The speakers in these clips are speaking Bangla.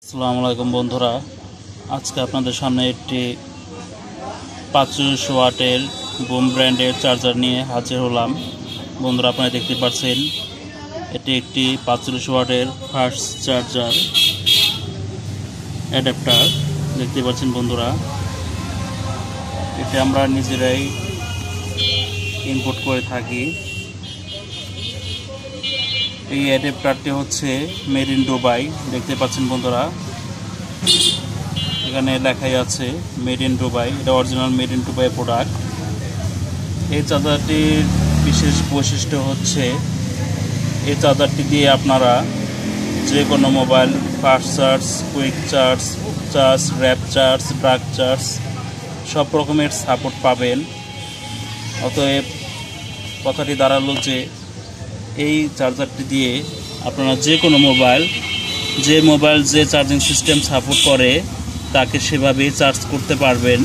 আসসালামু আলাইকুম বন্ধুরা, আজকে আপনাদের সামনে একটি 45 ওয়াটের বুম ব্র্যান্ডের চার্জার নিয়ে হাজির হলাম। বন্ধুরা, আপনারা দেখতে পাচ্ছেন এটি একটি 45 ওয়াটের ফাস্ট চার্জার অ্যাডাপ্টার। দেখতে পাচ্ছেন বন্ধুরা, এটা আমরা নিজেরাই ইনপুট করে থাকি। এই অ্যাডাপ্টারটি হচ্ছে মেড ইন দুবাই। দেখতে পাচ্ছেন বন্ধুরা, এখানে লেখাই আছে মেড ইন দুবাই। এটা original made in Dubai product. এই চার্জারটির বিশেষ বৈশিষ্ট্য হচ্ছে এই চার্জারটি দিয়ে আপনারা যে কোনো mobile fast charge, quick charge, র্যাপ চার্জ, ব্রাক চার্জ সব রকমের সাপোর্ট পাবেন। অতএব কথাটি দাঁড়ালো যে এই চার্জারটি দিয়ে আপনারা যে কোনো মোবাইল যে চার্জিং সিস্টেম সাপোর্ট করে তাকে সেভাবেই চার্জ করতে পারবেন,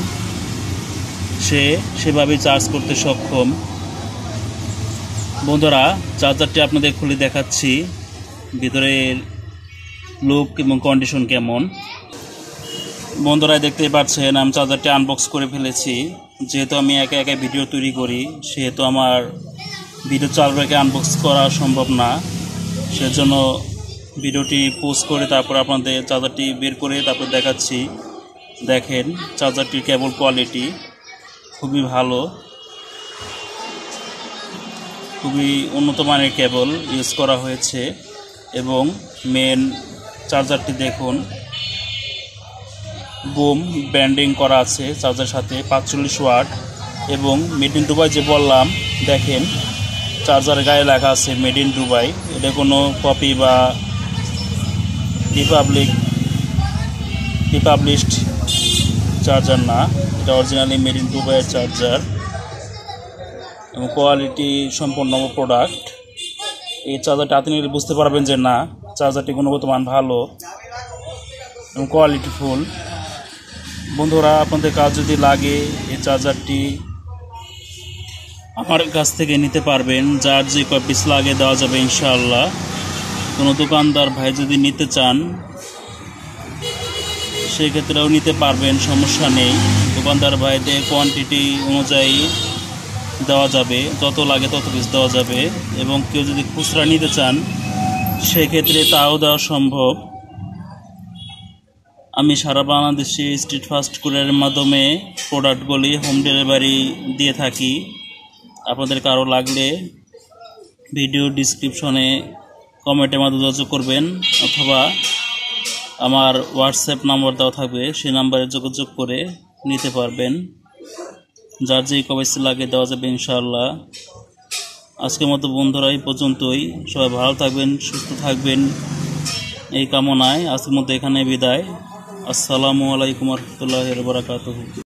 সে সেভাবেই চার্জ করতে সক্ষম। বন্ধুরা, চার্জারটি আপনাদের খুলে দেখাচ্ছি ভিতরের লুক এবং কন্ডিশন কেমন। বন্ধুরা, দেখতে পাচ্ছেন আমি চার্জারটি আনবক্স করে ফেলেছি। যেহেতু আমি একা একা ভিডিও তৈরি করি, সেহেতু আমার ভিডিও চালু রেখে আনবক্স করা সম্ভব না। সেজন্য ভিডিওটি পোস্ট করে তারপর আপনাদের চার্জারটি বের করে তারপর দেখাচ্ছি। দেখেন, চার্জারটির কেবল কোয়ালিটি খুবই ভালো, খুবই উন্নত মানের কেবল ইউজ করা হয়েছে। এবং মেন চার্জারটি দেখুন, বুম ব্র্যান্ডিং করা আছে চার্জার সাথে 45 ওয়াট এবং মেড ইন দুবাই যে বললাম, দেখেন চার্জারের গায়ে লেখা আছে মেড ইন দুবাই। এটা কোনো কপি বা রিপাবলিশড চার্জার না, এটা অরিজিনালি মেড ইন দুবাইয়ের চার্জার এবং কোয়ালিটি সম্পন্ন প্রোডাক্ট। এই চার্জারটা হাতে নিলে বুঝতে পারবেন যে না, চার্জারটি গুণগত মান ভালো এবং কোয়ালিটিফুল। বন্ধুরা, আপনাদের কাজ যদি লাগে এই চার্জারটি আমার কাছ থেকে নিতে পারবেন। যার যে কয় পিস লাগে দেওয়া যাবে ইনশাআল্লাহ। কোনো দোকানদার ভাই যদি নিতে চান সেক্ষেত্রেও নিতে পারবেন, সমস্যা নেই। দোকানদার ভাইদের কোয়ান্টিটি অনুযায়ী দেওয়া যাবে, যত লাগে তত পিস দেওয়া যাবে। এবং কেউ যদি খুচরা নিতে চান সেক্ষেত্রে তাও দেওয়া সম্ভব। আমি সারা বাংলাদেশে স্ট্রিট ফাস্ট কুরিয়ারের মাধ্যমে প্রোডাক্টগুলি হোম ডেলিভারি দিয়ে থাকি। আপনাদের কারো লাগলে ভিডিও ডিসক্রিপশনে কমেন্টের মাধ্যমে যোগাযোগ করবেন, অথবা আমার হোয়াটসঅ্যাপ নাম্বার দেওয়া থাকবে, সেই নাম্বারে যোগাযোগ করে নিতে পারবেন। যার যেই কবেসি লাগে দেওয়া যাবে ইনশাআল্লাহ। আজকের মতো বন্ধুরা এই পর্যন্তই। সবাই ভালো থাকবেন, সুস্থ থাকবেন এই কামনায় আজকের মতো এখানে বিদায়। আসসালামু আলাইকুম ওয়া রাহমাতুল্লাহি ওয়া বারাকাতুহু।